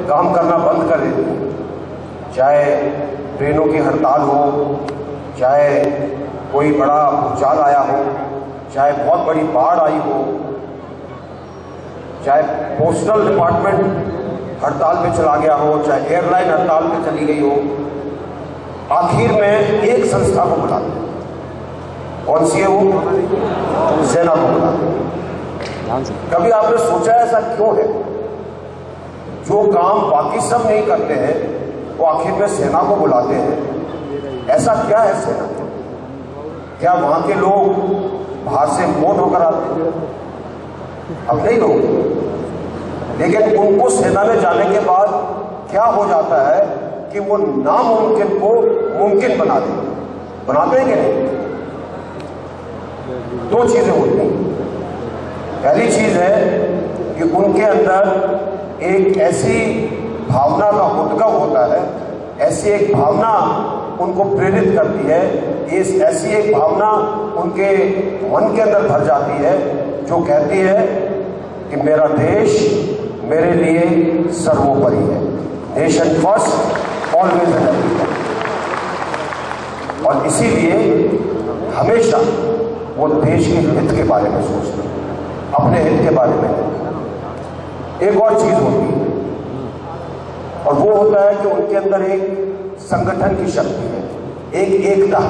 काम करना बंद कर देती हैं, चाहे ट्रेनों की हड़ताल हो, चाहे कोई बड़ा भूचाल आया हो, चाहे बहुत बड़ी बाढ़ आई हो, चाहे पोस्टल डिपार्टमेंट हड़ताल पे चला गया हो, चाहे एयरलाइन हड़ताल पे चली गई हो, आखिर में एक संस्था को बुलाते हैं। कौन सी है वो? सेना को बुलाते हैं। कभी आपने सोचा ऐसा क्यों है? जो काम बाकी सब नहीं करते हैं वो आखिर में सेना को बुलाते हैं। ऐसा क्या है सेना? क्या वहां के लोग बाहर से मोट होकर आते हैं? अब नहीं लोग, लेकिन उनको सेना में जाने के बाद क्या हो जाता है कि वो नामुमकिन को मुमकिन बना देते हैं। बनाते हैं कि नहीं? दो चीजें होती हैं। पहली चीज है कि उनके अंदर एक ऐसी भावना का उद्गम होता है, ऐसी एक भावना उनको प्रेरित करती है, ऐसी एक भावना उनके मन के अंदर भर जाती है जो कहती है कि मेरा देश मेरे लिए सर्वोपरि है। नेशन फर्स्ट ऑलवेज है। और इसीलिए हमेशा वो देश के हित के बारे में सोचते हैं, अपने हित के बारे में। एक और चीज होती है और वो होता है कि उनके अंदर एक संगठन की शक्ति है, एक एकता।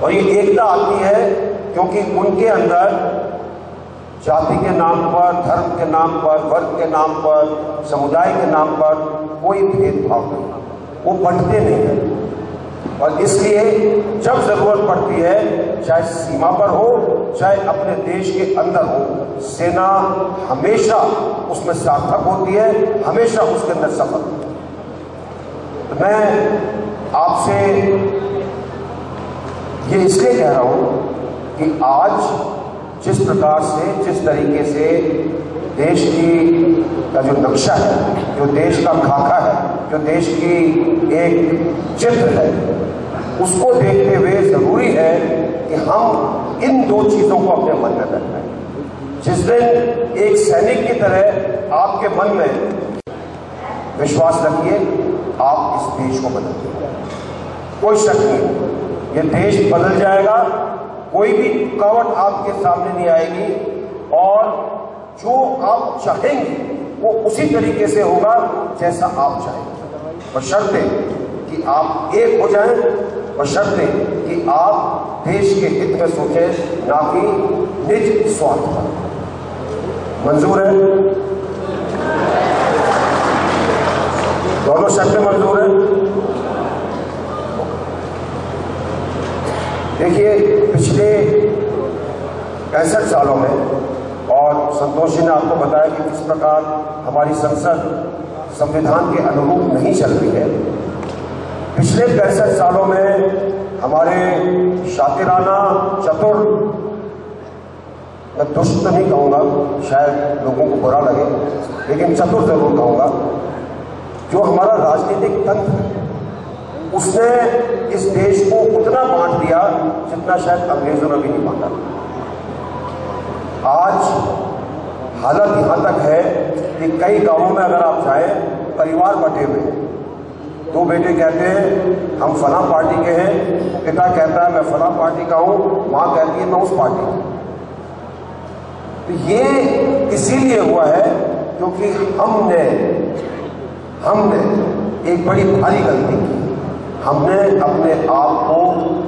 और ये एकता आती है क्योंकि उनके अंदर जाति के नाम पर, धर्म के नाम पर, वर्ग के नाम पर, समुदाय के नाम पर कोई भेदभाव नहीं, वो बंटते नहीं हैं। और इसलिए जब जरूरत पड़ती है, चाहे सीमा पर हो चाहे अपने देश के अंदर हो, सेना हमेशा उसमें सार्थक होती है, हमेशा उसके अंदर सफल होती है। तो मैं आपसे ये इसलिए कह रहा हूं कि आज जिस प्रकार से, जिस तरीके से देश की का जो नक्शा है, जो देश का खाका है, जो देश की एक चित्र है, उसको देखते हुए जरूरी है कि हम इन दो चीजों को अपने मन में रखें। जिस दिन एक सैनिक की तरह आपके मन में विश्वास रखिए, आप इस देश को बदल देंगे, कोई शक नहीं। ये देश बदल जाएगा, कोई भी रुकावट आपके सामने नहीं आएगी और जो आप चाहेंगे वो उसी तरीके से होगा जैसा आप चाहेंगे। बशर्ते कि आप एक हो जाएं, बशर्ते कि आप देश के हित में सोचें, ना कि निज स्वार्थ पर। मंजूर है? दोनों शर्तें मंजूर है? देखिए, पिछले 65 सालों में, और संतोष जी ने आपको बताया कि किस प्रकार हमारी संसद संविधान के अनुरूप नहीं चल रही है। पिछले 65 सालों में हमारे शातिराना, चतुर, मैं दुष्ट तो नहीं कहूँगा, शायद लोगों को बुरा लगे, लेकिन चतुर जरूर कहूँगा, जो हमारा राजनीतिक तंत्र है, उसने इस देश को उतना बांट दिया जितना शायद अंग्रेजों ने भी नहीं बांटा। आज हालत यहां तक है कि कई गांवों में अगर आप जाएं, परिवार बटे हुए हैं। दो बेटे कहते हैं हम फलां पार्टी के हैं, पिता कहता है मैं फलां पार्टी का हूं, मां कहती है मैं उस पार्टी की। तो ये इसीलिए हुआ है क्योंकि हमने एक बड़ी भारी गलती की। हमने अपने आप को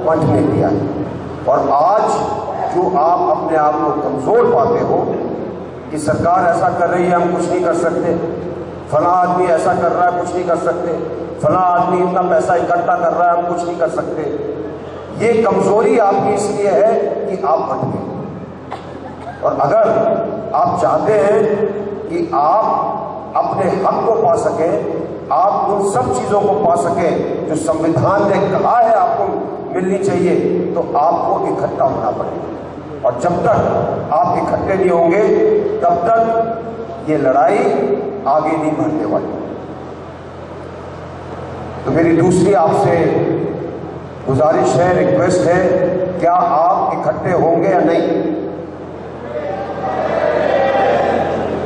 बांटने दिया है। और आज जो आप अपने आप को कमजोर पाते हो कि सरकार ऐसा कर रही है, हम कुछ नहीं कर सकते, फला आदमी ऐसा कर रहा है, कुछ नहीं कर सकते, फला आदमी इतना पैसा इकट्ठा कर रहा है, हम कुछ नहीं कर सकते, ये कमजोरी आपकी इसलिए है कि आप बंट गए। और अगर आप चाहते हैं कि आप अपने हक को पा सकें, आप उन सब चीजों को पा सकें जो संविधान ने कहा है आपको मिलनी चाहिए, तो आपको इकट्ठा होना पड़ेगा। और जब तक आप इकट्ठे नहीं होंगे, तब तक ये लड़ाई आगे नहीं बढ़ने वाली। तो मेरी दूसरी आपसे गुजारिश है, रिक्वेस्ट है, क्या आप इकट्ठे होंगे या नहीं?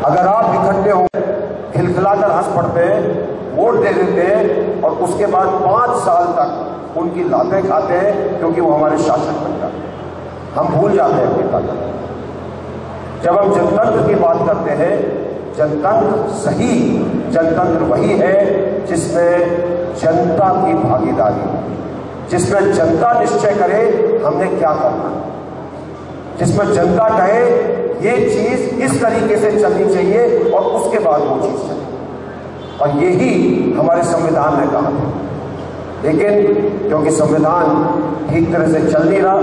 अगर आप इकट्ठे होंगे खिलखिलाकर हंस पड़ते हैं, वोट दे देते हैं और उसके बाद 5 साल तक उनकी लातें खाते हैं क्योंकि वो हमारे शासक बन जाते हैं। हम भूल जाते हैं अपनी ताकत। जब हम जनतंत्र की बात करते हैं, जनतंत्र सही जनतंत्र वही है जिसमें जनता की भागीदारी, जिसमें जनता निश्चय करे हमने क्या करना, जिसमें जनता कहे ये चीज इस तरीके से चलनी चाहिए और उसके बाद वो चीज चले। और यही हमारे संविधान ने कहा था। लेकिन क्योंकि संविधान ठीक तरह से चल नहीं रहा,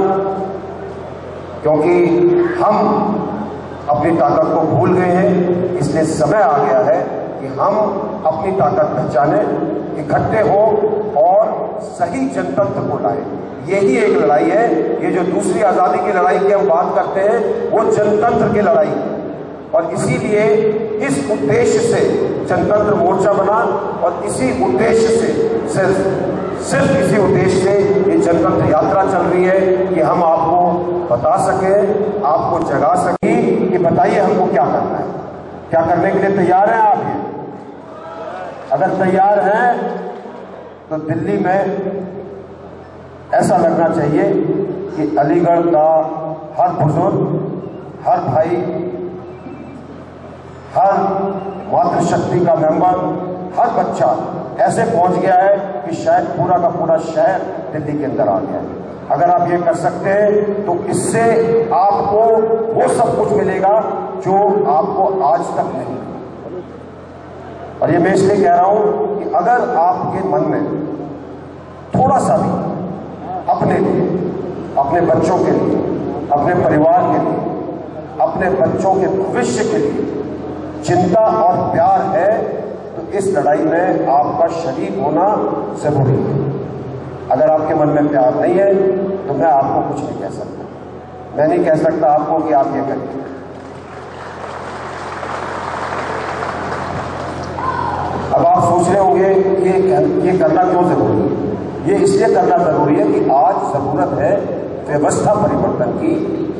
क्योंकि हम अपनी ताकत को भूल गए हैं, इसलिए समय आ गया है कि हम अपनी ताकत पहचाने, इकट्ठे हो और सही जनतंत्र को लाए। यही एक लड़ाई है। ये जो दूसरी आजादी की लड़ाई की हम बात करते हैं वो जनतंत्र की लड़ाई है। और इसीलिए इस उद्देश्य से जनतंत्र मोर्चा बना और इसी उद्देश्य से सिर्फ इसी उद्देश्य से ये जनतंत्र यात्रा चल रही है कि हम आपको बता सकें, आपको जगा सकें कि बताइए हमको क्या करना है। क्या करने के लिए तैयार हैं आप? ये अगर तैयार हैं तो दिल्ली में ऐसा लगना चाहिए कि अलीगढ़ का हर बुजुर्ग, हर भाई, हर मातृशक्ति का मेंबर, हर बच्चा ऐसे पहुंच गया है कि शायद पूरा का पूरा शहर दिल्ली के अंदर आ गया है। अगर आप ये कर सकते हैं तो इससे आपको वो सब कुछ मिलेगा जो आपको आज तक नहीं। और ये मैं इसलिए कह रहा हूं कि अगर आपके मन में थोड़ा सा भी अपने लिए, अपने बच्चों के लिए, अपने परिवार के लिए, अपने बच्चों के भविष्य के लिए चिंता और प्यार है तो इस लड़ाई में आपका शरीक होना जरूरी है। अगर आपके मन में प्यार नहीं है तो मैं आपको कुछ नहीं कह सकता। मैं नहीं कह सकता आपको कि आप ये करिए। अब आप सोच रहे होंगे ये करना क्यों जरूरी है? ये इसलिए करना जरूरी है कि आज जरूरत है व्यवस्था परिवर्तन की,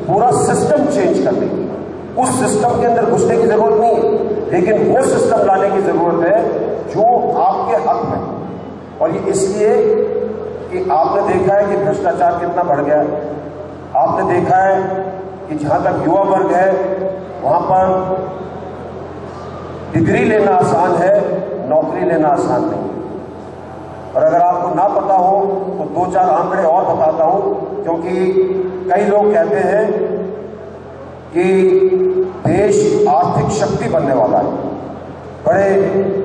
पूरा सिस्टम चेंज करने की। उस सिस्टम के अंदर घुसने की जरूरत नहीं है, लेकिन वो सिस्टम लाने की जरूरत है जो आपके हक में। और ये इसलिए कि आपने देखा है कि भ्रष्टाचार कितना बढ़ गया है। आपने देखा है कि जहां तक युवा वर्ग है वहां पर डिग्री लेना आसान है, नौकरी लेना आसान नहीं। और अगर आपको ना पता हो तो 2-4 आंकड़े और बताता हूं, क्योंकि कई लोग कहते हैं कि देश आर्थिक शक्ति बनने वाला है। बड़े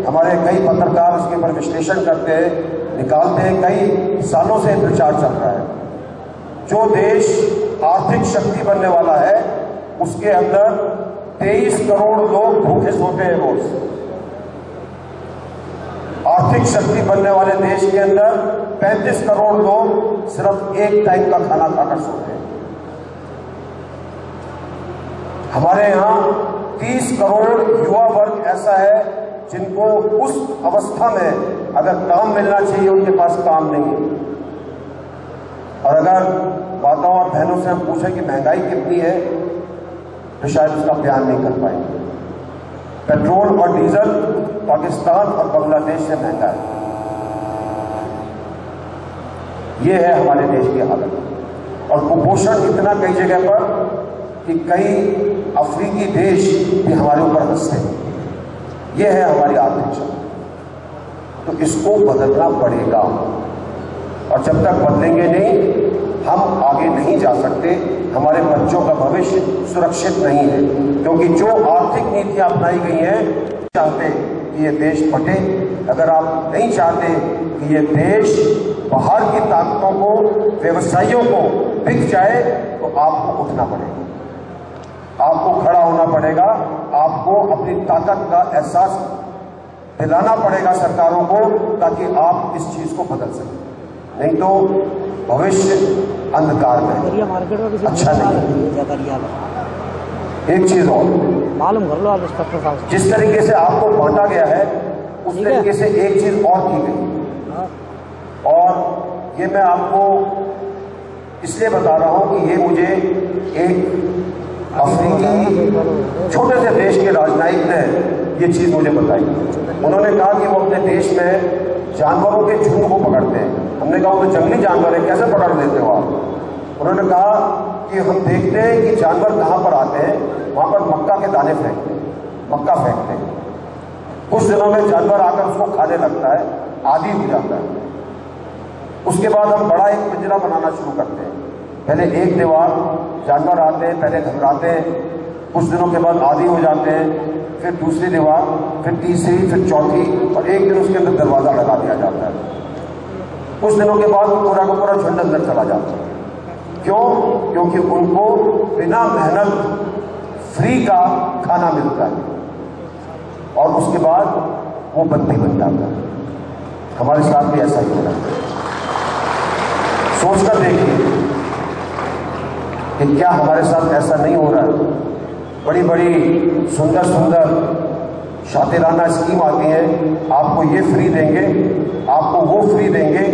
हमारे कई पत्रकार उसके ऊपर विश्लेषण करते हैं, निकालते हैं, कई सालों से प्रचार चल रहा है। जो देश आर्थिक शक्ति बनने वाला है उसके अंदर 23 करोड़ लोग भूखे सोते हैं रोज। आर्थिक शक्ति बनने वाले देश के अंदर 35 करोड़ लोग सिर्फ एक टाइम का खाना खाकर सोते हैं। हमारे यहां 30 करोड़ युवा वर्ग ऐसा है जिनको उस अवस्था में अगर काम मिलना चाहिए उनके पास काम नहीं है। और अगर माताओं और बहनों से हम पूछें कि महंगाई कितनी है तो शायद उसका बयान नहीं कर पाएंगे। पेट्रोल और डीजल पाकिस्तान और बांग्लादेश से महंगा है। ये है हमारे देश की हालत। और कुपोषण इतना कई जगह पर कि कई अफ्रीकी देश भी हमारे ऊपर हंसते हैं। यह है हमारी आर्थिक शक्ति। तो इसको बदलना पड़ेगा और जब तक बदलेंगे नहीं हम आगे नहीं जा सकते। हमारे बच्चों का भविष्य सुरक्षित नहीं है, क्योंकि जो आर्थिक नीतियां अपनाई गई हैं, चाहते कि ये देश फटे। अगर आप नहीं चाहते कि ये देश बाहर की ताकतों को, व्यवसायियों को बिक जाए तो आपको उठना पड़ेगा, आपको खड़ा होना पड़ेगा, आपको अपनी ताकत का एहसास दिलाना पड़ेगा सरकारों को, ताकि आप इस चीज को बदल सकें। नहीं तो भविष्य अंधकार में अच्छा नहीं। एक चीज और मालूम कर लो आप इंस्पेक्टर साहब, जिस तरीके से आपको बांटा गया है उस तरीके से एक चीज और की गई। और ये मैं आपको इसलिए बता रहा हूं कि ये मुझे एक अफ्रीकी छोटे से देश के राजनयिक ने ये चीज़ मुझे बताई। उन्होंने कहा कि वो अपने देश में जानवरों के झुंड को पकड़ते हैं। हमने कहा वो तो जंगली जानवर है, कैसे पकड़ लेते हो आप? उन्होंने कहा कि हम देखते हैं कि जानवर कहाँ पर आते हैं, वहाँ पर मक्का के दाने फेंकते हैं, मक्का फेंकते हैं। कुछ दिनों में जानवर आकर उसको खाने लगता है, आदी हो जाता है। उसके बाद हम बड़ा एक पिंजरा बनाना शुरू करते हैं। पहले एक दीवार, जानवर आते हैं, पहले घबराते हैं, कुछ दिनों के बाद आदी हो जाते हैं, फिर दूसरी दीवार, फिर तीसरी, फिर चौथी, और एक दिन उसके अंदर दरवाजा लगा दिया जाता है। कुछ दिनों के बाद पूरा का पूरा झुंड अंदर चला जाता है। क्यों? क्योंकि उनको बिना मेहनत फ्री का खाना मिलता है और उसके बाद वो बंदी बन जाता है। हमारे साथ भी ऐसा ही हो रहा है। सोचकर देखिए कि क्या हमारे साथ ऐसा नहीं हो रहा है? बड़ी बड़ी सुंदर सुंदर शातिराना स्कीम आती है, आपको ये फ्री देंगे, आपको वो फ्री देंगे,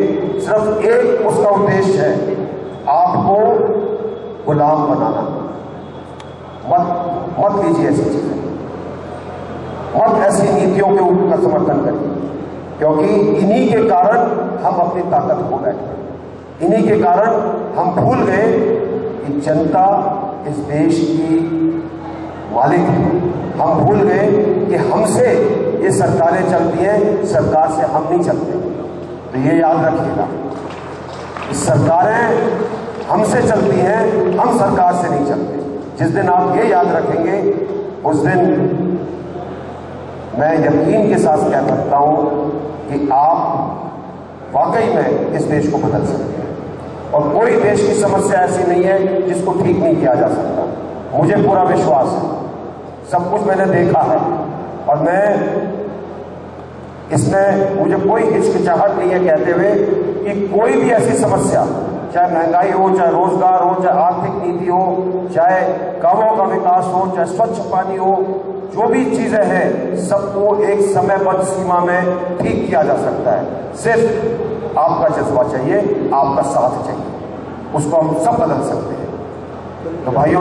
सिर्फ एक उसका उद्देश्य है, आपको गुलाम बनाना। मत लीजिए ऐसी चीजें, मत ऐसी नीतियों के ऊपर समर्थन करिए, क्योंकि इन्हीं के कारण हम अपनी ताकत खो बैठे। इन्हीं के कारण हम भूल गए कि जनता इस देश की मालिक है। हम भूल गए कि हमसे ये सरकारें चलती हैं, सरकार से हम नहीं चलते। तो ये याद रखिएगा, सरकारें हमसे चलती हैं, हम सरकार से नहीं चलते। जिस दिन आप ये याद रखेंगे, उस दिन मैं यकीन के साथ कह सकता हूं कि आप वाकई में इस देश को बदल सकते हैं। और कोई देश की समस्या ऐसी नहीं है जिसको ठीक नहीं किया जा सकता। मुझे पूरा विश्वास है, सब कुछ मैंने देखा है, और मैं इसमें मुझे कोई हिचकिचाहट नहीं है कहते हुए कि कोई भी ऐसी समस्या, चाहे महंगाई हो, चाहे रोजगार हो, चाहे आर्थिक नीति हो, चाहे गांवों का विकास हो, चाहे स्वच्छ पानी हो, जो भी चीजें हैं सबको एक समयबद्ध सीमा में ठीक किया जा सकता है। सिर्फ आपका जज्बा चाहिए, आपका साथ चाहिए, उसको हम सब बदल सकते हैं। तो भाइयों